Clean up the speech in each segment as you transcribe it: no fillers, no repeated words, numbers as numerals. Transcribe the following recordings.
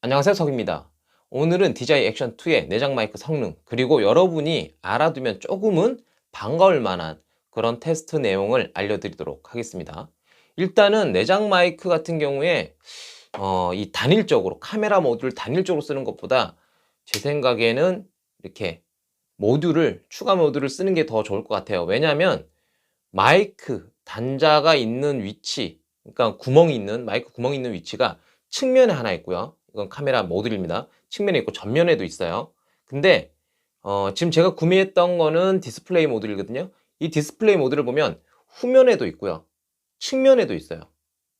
안녕하세요, 석입니다. 오늘은 DJI 액션 2의 내장 마이크 성능, 그리고 여러분이 알아두면 조금은 반가울 만한 그런 테스트 내용을 알려드리도록 하겠습니다. 일단은 내장 마이크 같은 경우에 이 단일적으로 카메라 모듈을 단일적으로 쓰는 것보다 제 생각에는 이렇게 추가 모듈을 쓰는 게 더 좋을 것 같아요. 왜냐하면 마이크 단자가 있는 위치, 그러니까 마이크 구멍이 있는 위치가 측면에 하나 있고요. 이건 카메라 모듈입니다. 측면에 있고 전면에도 있어요. 근데 지금 제가 구매했던 거는 디스플레이 모듈이거든요. 이 디스플레이 모듈을 보면 후면에도 있고요. 측면에도 있어요.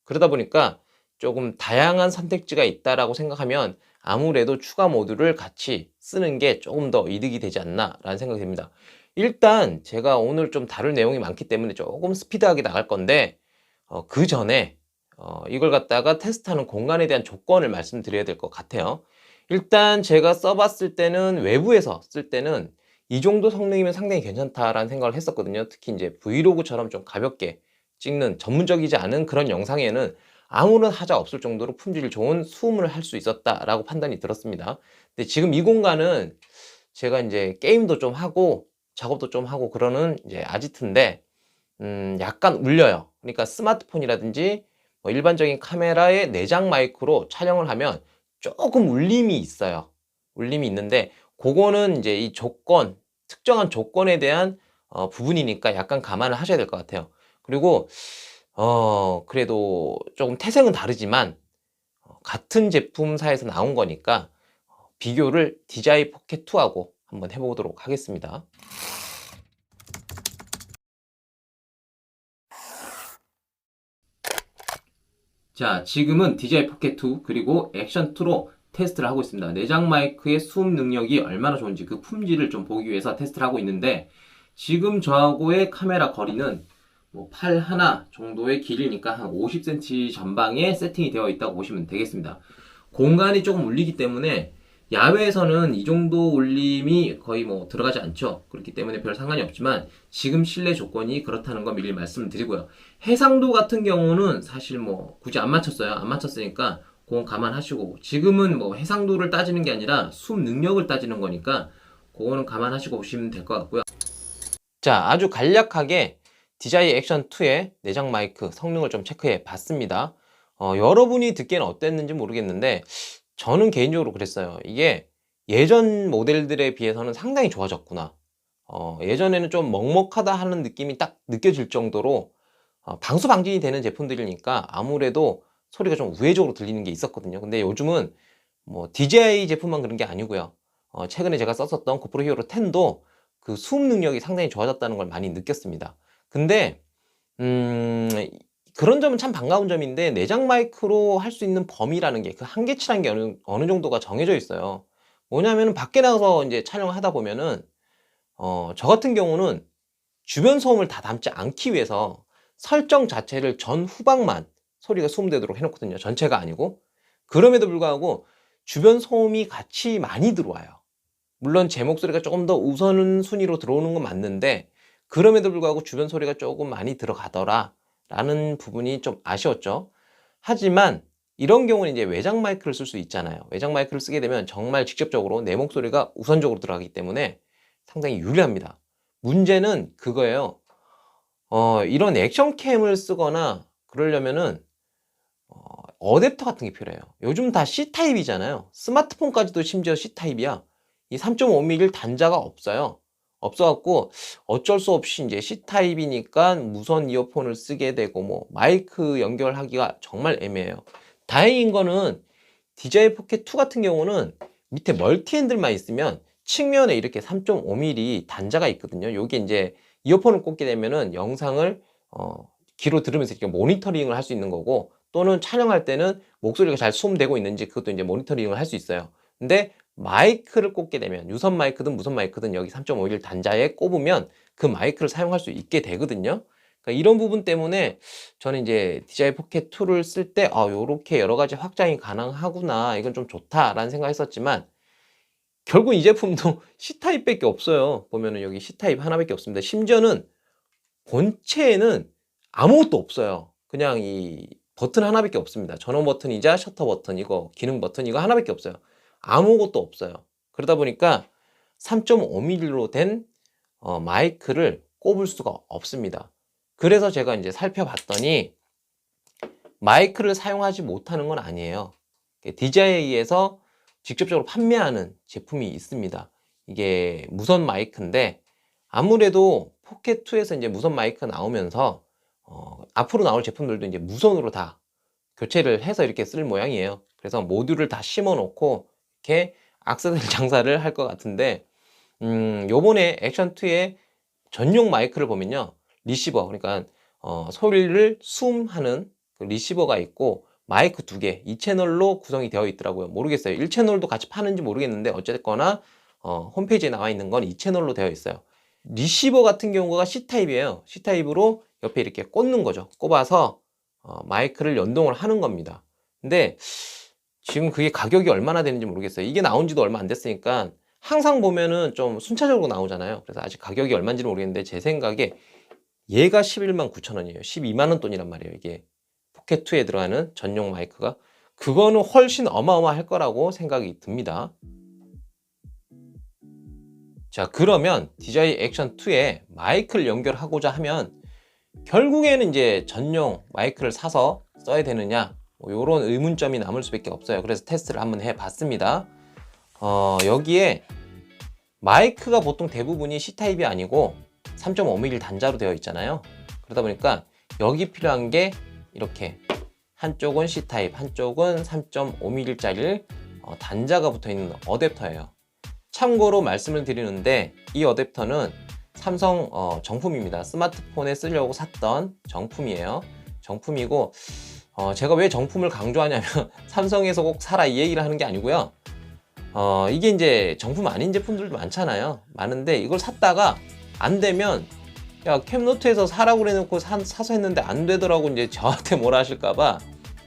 그러다 보니까 조금 다양한 선택지가 있다라고 생각하면 아무래도 추가 모듈을 같이 쓰는 게 조금 더 이득이 되지 않나 라는 생각이 듭니다. 일단 제가 오늘 좀 다룰 내용이 많기 때문에 조금 스피드하게 나갈 건데 그 전에 이걸 갖다가 테스트하는 공간에 대한 조건을 말씀드려야 될 것 같아요. 일단 제가 써봤을 때는 외부에서 쓸 때는 이 정도 성능이면 상당히 괜찮다라는 생각을 했었거든요. 특히 이제 브이로그처럼 좀 가볍게 찍는 전문적이지 않은 그런 영상에는 아무런 하자 없을 정도로 품질 좋은 수음을 할 수 있었다라고 판단이 들었습니다. 근데 지금 이 공간은 제가 이제 게임도 좀 하고 작업도 좀 하고 그러는 이제 아지트인데 약간 울려요. 그러니까 스마트폰이라든지 뭐 일반적인 카메라의 내장 마이크로 촬영을 하면 조금 울림이 있어요. 울림이 있는데 그거는 이제 이 특정한 조건에 대한 부분이니까 약간 감안을 하셔야 될 것 같아요. 그리고 그래도 조금 태생은 다르지만 같은 제품사에서 나온 거니까 비교를 DJI 포켓 2하고 한번 해보도록 하겠습니다. 자, 지금은 DJI 포켓 2 그리고 액션 2로 테스트를 하고 있습니다. 내장 마이크의 수음 능력이 얼마나 좋은지 그 품질을 좀 보기 위해서 테스트를 하고 있는데, 지금 저하고의 카메라 거리는 뭐 팔 하나 정도의 길이니까 한 50cm 전방에 세팅이 되어 있다고 보시면 되겠습니다. 공간이 조금 울리기 때문에 야외에서는 이 정도 울림이 거의 뭐 들어가지 않죠. 그렇기 때문에 별 상관이 없지만 지금 실내 조건이 그렇다는 거 미리 말씀드리고요. 해상도 같은 경우는 사실 뭐 굳이 안 맞췄어요. 안 맞췄으니까 그건 감안하시고, 지금은 뭐 해상도를 따지는 게 아니라 수음 능력을 따지는 거니까 그거는 감안하시고 보시면 될 것 같고요. 자, 아주 간략하게 DJI 액션 2의 내장 마이크 성능을 좀 체크해 봤습니다. 여러분이 듣기에는 어땠는지 모르겠는데 저는 개인적으로 그랬어요. 이게 예전 모델들에 비해서는 상당히 좋아졌구나. 예전에는 좀 먹먹하다 하는 느낌이 딱 느껴질 정도로 방수 방진이 되는 제품들이니까 아무래도 소리가 좀 우회적으로 들리는 게 있었거든요. 근데 요즘은 뭐 DJI 제품만 그런 게 아니고요. 최근에 제가 썼었던 고프로 히어로 10도 그 수음 능력이 상당히 좋아졌다는 걸 많이 느꼈습니다. 근데 음, 그런 점은 참 반가운 점인데, 내장 마이크로 할 수 있는 범위라는 게 그 한계치라는 게 어느 정도가 정해져 있어요. 뭐냐면은 밖에 나가서 이제 촬영을 하다 보면은 저 같은 경우는 주변 소음을 다 담지 않기 위해서 설정 자체를 후방만 소리가 수음되도록 해놓거든요. 전체가 아니고. 그럼에도 불구하고 주변 소음이 같이 많이 들어와요. 물론 제 목소리가 조금 더 우선순위로 들어오는 건 맞는데, 그럼에도 불구하고 주변 소리가 조금 많이 들어가더라 라는 부분이 좀 아쉬웠죠. 하지만 이런 경우는 이제 외장 마이크를 쓸 수 있잖아요. 외장 마이크를 쓰게 되면 정말 직접적으로 내 목소리가 우선적으로 들어가기 때문에 상당히 유리합니다. 문제는 그거예요. 이런 액션캠을 쓰거나 그러려면은 어댑터 같은 게 필요해요. 요즘 다 C타입이잖아요. 스마트폰까지도 심지어 C타입이야. 이 3.5mm 단자가 없어요. 없어갖고 어쩔 수 없이 이제 C타입이니까 무선 이어폰을 쓰게 되고, 뭐 마이크 연결하기가 정말 애매해요. 다행인 거는 DJI 포켓 2 같은 경우는 밑에 멀티 핸들만 있으면 측면에 이렇게 3.5mm 단자가 있거든요. 요게 이제 이어폰을 꽂게 되면은 영상을 귀로 들으면서 이렇게 모니터링을 할 수 있는 거고, 또는 촬영할 때는 목소리가 잘 수음되고 있는지 그것도 이제 모니터링을 할 수 있어요. 근데 마이크를 꽂게 되면 유선 마이크든 무선 마이크든 여기 3.5mm 단자에 꼽으면 그 마이크를 사용할 수 있게 되거든요. 그러니까 이런 부분 때문에 저는 이제 DJI 포켓 2를 쓸 때 요렇게 여러 가지 확장이 가능하구나, 이건 좀 좋다라는 생각했었지만, 결국 이 제품도 C타입밖에 없어요. 보면은 여기 C타입 하나밖에 없습니다. 심지어는 본체에는 아무것도 없어요. 그냥 이 버튼 하나밖에 없습니다. 전원 버튼이자 셔터 버튼, 이거 기능 버튼 이거 하나밖에 없어요. 아무것도 없어요. 그러다 보니까 3.5mm로 된 마이크를 꼽을 수가 없습니다. 그래서 제가 이제 살펴봤더니 마이크를 사용하지 못하는 건 아니에요. DJI에서 직접적으로 판매하는 제품이 있습니다. 이게 무선 마이크인데 아무래도 포켓2에서 이제 무선 마이크 나오면서 앞으로 나올 제품들도 이제 무선으로 다 교체를 해서 이렇게 쓸 모양이에요. 그래서 모듈을 다 심어 놓고 이렇게 악세사리 장사를 할 것 같은데 요번에 액션2의 전용 마이크를 보면요, 리시버, 그러니까 소리를 수음하는 그 리시버가 있고 마이크 2개, 2채널로 구성이 되어 있더라고요. 모르겠어요. 1채널도 같이 파는지 모르겠는데 어쨌거나 홈페이지에 나와 있는 건 2채널로 되어 있어요. 리시버 같은 경우가 C타입이에요. C타입으로 옆에 이렇게 꽂는 거죠. 꼽아서 마이크를 연동을 하는 겁니다. 근데 지금 그게 가격이 얼마나 되는지 모르겠어요. 이게 나온 지도 얼마 안 됐으니까 항상 보면은 좀 순차적으로 나오잖아요. 그래서 아직 가격이 얼마인지는 모르겠는데 제 생각에 얘가 11만 9천 원이에요. 12만 원 돈이란 말이에요. 이게 포켓2에 들어가는 전용 마이크가. 그거는 훨씬 어마어마할 거라고 생각이 듭니다. 자, 그러면 DJI 액션2에 마이크를 연결하고자 하면 결국에는 이제 전용 마이크를 사서 써야 되느냐, 뭐 이런 의문점이 남을 수밖에 없어요. 그래서 테스트를 한번 해봤습니다. 여기에 마이크가 보통 대부분이 C타입이 아니고 3.5mm 단자로 되어 있잖아요. 그러다 보니까 여기 필요한 게 이렇게 한쪽은 C타입, 한쪽은 3.5mm 짜리 단자가 붙어 있는 어댑터예요. 참고로 말씀을 드리는데 이 어댑터는 삼성 정품입니다. 스마트폰에 쓰려고 샀던 정품이에요. 정품이고 제가 왜 정품을 강조하냐면 삼성에서 꼭 사라 이 얘기를 하는 게 아니고요. 이게 이제 정품 아닌 제품들도 많잖아요. 많은데 이걸 샀다가 안 되면 야, 캠노트에서 사라고 그래놓고 사서 했는데 안 되더라고 이제 저한테 뭐라 하실까봐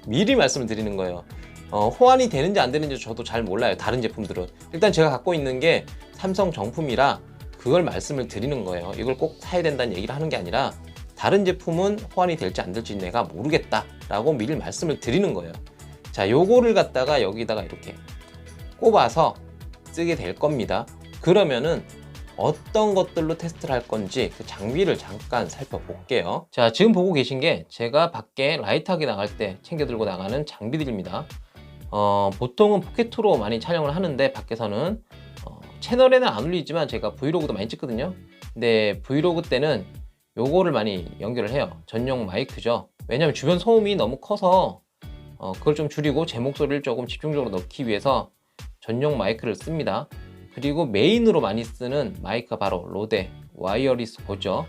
미리 말씀을 드리는 거예요. 호환이 되는지 안 되는지 저도 잘 몰라요. 다른 제품들은. 일단 제가 갖고 있는 게 삼성 정품이라 그걸 말씀을 드리는 거예요. 이걸 꼭 사야 된다는 얘기를 하는 게 아니라 다른 제품은 호환이 될지 안 될지 내가 모르겠다 라고 미리 말씀을 드리는 거예요. 자, 요거를 갖다가 여기다가 이렇게 꼽아서 쓰게 될 겁니다. 그러면은 어떤 것들로 테스트를 할 건지 그 장비를 잠깐 살펴볼게요. 자, 지금 보고 계신 게 제가 밖에 라이트하게 나갈 때 챙겨 들고 나가는 장비들입니다. 보통은 포켓2로 많이 촬영을 하는데 밖에서는 채널에는 안 올리지만 제가 브이로그도 많이 찍거든요. 근데 브이로그 때는 요거를 많이 연결을 해요. 전용 마이크죠. 왜냐면 주변 소음이 너무 커서 그걸 좀 줄이고 제 목소리를 조금 집중적으로 넣기 위해서 전용 마이크를 씁니다. 그리고 메인으로 많이 쓰는 마이크가 바로 로데 와이어리스 보죠.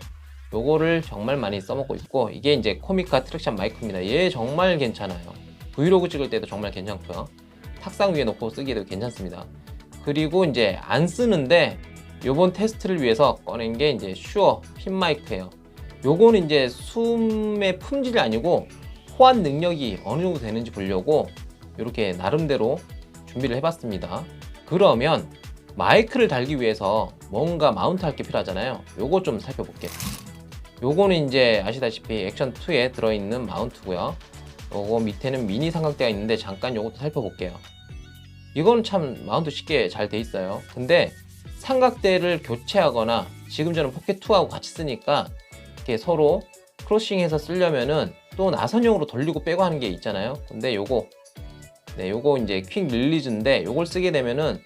요거를 정말 많이 써먹고 있고 이게 이제 코미카 트랙션 마이크입니다. 얘 정말 괜찮아요. 브이로그 찍을 때도 정말 괜찮고요. 탁상 위에 놓고 쓰기에도 괜찮습니다. 그리고 이제 안 쓰는데 요번 테스트를 위해서 꺼낸 게 이제 슈어 핀 마이크예요. 요거는 이제 숨의 품질이 아니고 호환 능력이 어느 정도 되는지 보려고 이렇게 나름대로 준비를 해봤습니다. 그러면 마이크를 달기 위해서 뭔가 마운트 할 게 필요하잖아요. 요거 좀 살펴볼게요. 요거는 이제 아시다시피 액션2에 들어있는 마운트고요. 요거 밑에는 미니 삼각대가 있는데 잠깐 요것도 살펴볼게요. 이거는 참 마운트 쉽게 잘 돼 있어요. 근데 삼각대를 교체하거나 지금 저는 포켓2하고 같이 쓰니까 이렇게 서로 크로싱해서 쓰려면은 또 나선형으로 돌리고 빼고 하는 게 있잖아요. 근데 요거 요거 이제 퀵 릴리즈인데 요걸 쓰게 되면은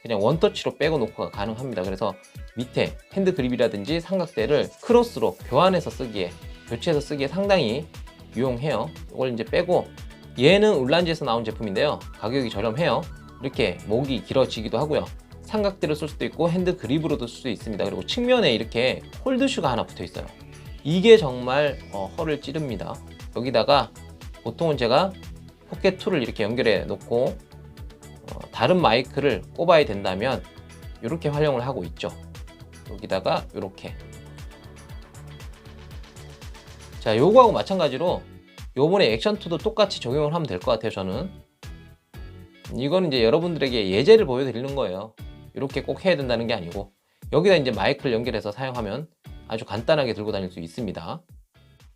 그냥 원터치로 빼고 놓고가 가능합니다. 그래서 밑에 핸드 그립이라든지 삼각대를 크로스로 교환해서 쓰기에, 교체해서 쓰기에 상당히 유용해요. 이걸 이제 빼고, 얘는 울란지에서 나온 제품인데요. 가격이 저렴해요. 이렇게 목이 길어지기도 하고요. 삼각대로 쓸 수도 있고 핸드 그립으로도 쓸 수 있습니다. 그리고 측면에 이렇게 홀드슈가 하나 붙어 있어요. 이게 정말 허를 찌릅니다. 여기다가 보통은 제가 포켓2를 이렇게 연결해 놓고 다른 마이크를 꼽아야 된다면 이렇게 활용을 하고 있죠. 여기다가 이렇게. 자, 요거하고 마찬가지로 요번에 액션2도 똑같이 적용을 하면 될 것 같아요. 저는 이거는 이제 여러분들에게 예제를 보여드리는 거예요. 이렇게 꼭 해야 된다는 게 아니고 여기다 이제 마이크를 연결해서 사용하면 아주 간단하게 들고 다닐 수 있습니다.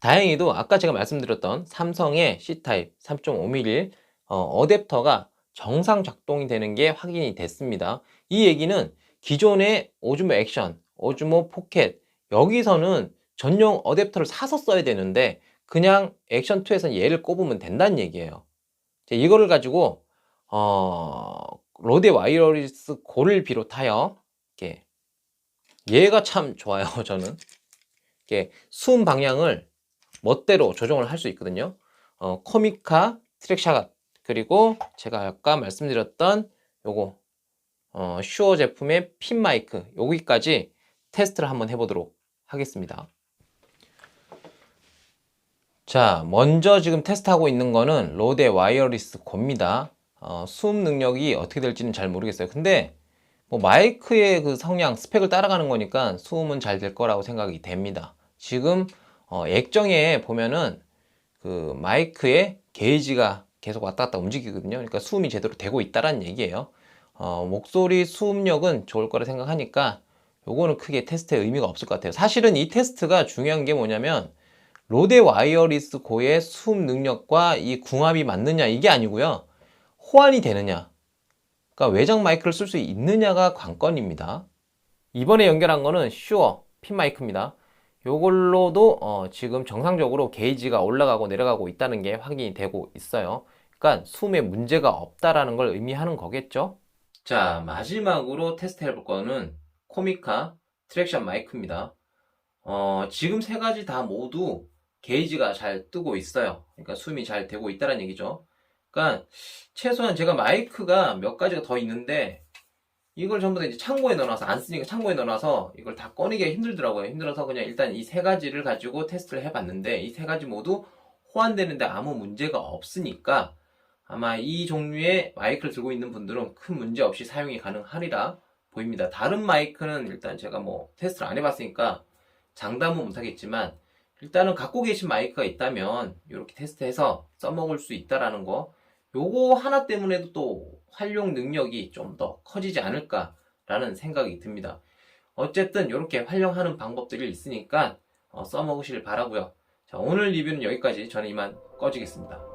다행히도 아까 제가 말씀드렸던 삼성의 C타입 3.5mm 어댑터가 정상 작동이 되는 게 확인이 됐습니다. 이 얘기는 기존의 오즈모 액션, 오즈모 포켓 여기서는 전용 어댑터를 사서 써야 되는데 그냥 액션2에서는 얘를 꼽으면 된다는 얘기예요. 이거를 가지고 로데 와이어리스 고를 비롯하여 이렇게 얘가 참 좋아요. 저는 이렇게 수음 방향을 멋대로 조정을 할 수 있거든요. 코미카 트랙샷 그리고 제가 아까 말씀드렸던 요거 슈어 제품의 핀 마이크 여기까지 테스트를 한번 해보도록 하겠습니다. 자, 먼저 지금 테스트하고 있는 거는 로데 와이어리스 고입니다. 수음 능력이 어떻게 될지는 잘 모르겠어요. 근데 뭐 마이크의 그 성량 스펙을 따라가는 거니까 수음은 잘 될 거라고 생각이 됩니다. 지금 액정에 보면은 그 마이크의 게이지가 계속 왔다 갔다 움직이거든요. 그러니까 수음이 제대로 되고 있다라는 얘기예요. 목소리 수음력은 좋을 거라 생각하니까 요거는 크게 테스트에 의미가 없을 것 같아요. 사실은 이 테스트가 중요한 게 뭐냐면 로데 와이어리스 고의 수음 능력과 이 궁합이 맞느냐 이게 아니고요. 호환이 되느냐, 그러니까 외장 마이크를 쓸 수 있느냐가 관건입니다. 이번에 연결한 거는 슈어 핀 마이크입니다. 요걸로도 지금 정상적으로 게이지가 올라가고 내려가고 있다는 게 확인이 되고 있어요. 그러니까 수음에 문제가 없다라는 걸 의미하는 거겠죠. 자, 마지막으로 테스트 해볼 거는 코미카 트랙션 마이크입니다. 지금 세 가지 다 모두 게이지가 잘 뜨고 있어요. 그러니까 수음이 잘 되고 있다는 얘기죠. 그러니까 최소한 제가 마이크가 몇 가지가 더 있는데 이걸 전부 다 이제 창고에 넣어놔서 안 쓰니까 창고에 넣어놔서 이걸 다 꺼내기가 힘들더라고요. 힘들어서 그냥 일단 이 세 가지를 가지고 테스트를 해봤는데 이 세 가지 모두 호환되는데 아무 문제가 없으니까 아마 이 종류의 마이크를 들고 있는 분들은 큰 문제 없이 사용이 가능하리라 보입니다. 다른 마이크는 일단 제가 뭐 테스트를 안 해봤으니까 장담은 못하겠지만 일단은 갖고 계신 마이크가 있다면 이렇게 테스트해서 써먹을 수 있다라는 거, 요거 하나 때문에도 또 활용 능력이 좀 더 커지지 않을까라는 생각이 듭니다. 어쨌든 이렇게 활용하는 방법들이 있으니까 써먹으시길 바라고요. 자, 오늘 리뷰는 여기까지. 저는 이만 꺼지겠습니다.